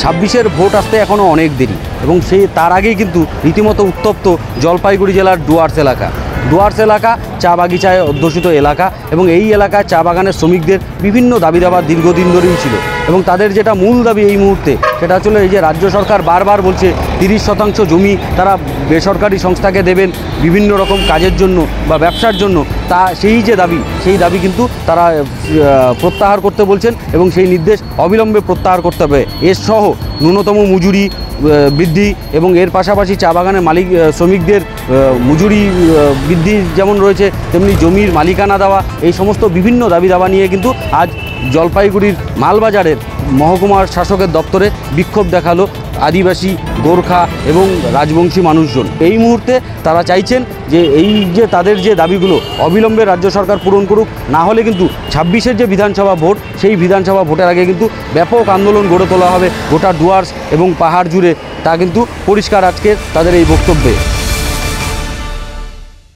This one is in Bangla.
26-এর ভোট আসতে এখনও অনেক দেরি এবং তার আগেই কিন্তু রীতিমতো উত্তপ্ত জলপাইগুড়ি জেলার ডুয়ার্স এলাকা। ডুয়ার্স এলাকা চা বাগিচায় অধ্যুষিত এলাকা এবং এই এলাকায় চা বাগানের শ্রমিকদের বিভিন্ন দাবি দাবা দীর্ঘদিন ধরেই ছিল এবং তাদের যেটা মূল দাবি এই মুহূর্তে সেটা হচ্ছিল এই যে রাজ্য সরকার বারবার বলছে 30% জমি তারা বেসরকারি সংস্থাকে দেবেন বিভিন্ন রকম কাজের জন্য বা ব্যবসার জন্য, সেই দাবি কিন্তু তারা প্রত্যাহার করতে বলছেন এবং সেই নির্দেশ অবিলম্বে প্রত্যাহার করতে হবে। এর সহ ন্যূনতম মজুরি বৃদ্ধি এবং এর পাশাপাশি চা বাগানের শ্রমিকদের মজুরি বৃদ্ধি যেমন রয়েছে তেমনি জমির মালিকানা দেওয়া, এই সমস্ত বিভিন্ন দাবি দাবা নিয়ে কিন্তু আজ জলপাইগুড়ির মালবাজারের মহকুমার শাসকের দপ্তরে বিক্ষোভ দেখালো আদিবাসী, গোর্খা এবং রাজবংশী মানুষজন। এই মুহূর্তে তারা চাইছেন যে এই যে তাদের যে দাবিগুলো অবিলম্বে রাজ্য সরকার পূরণ করুক, না হলে কিন্তু 26-এর যে বিধানসভা ভোট সেই বিধানসভা ভোটের আগে কিন্তু ব্যাপক আন্দোলন গড়ে তোলা হবে গোটা ডুয়ার্স এবং পাহাড় জুড়ে। তা কিন্তু পরিষ্কার আজকে তাদের এই বক্তব্যে।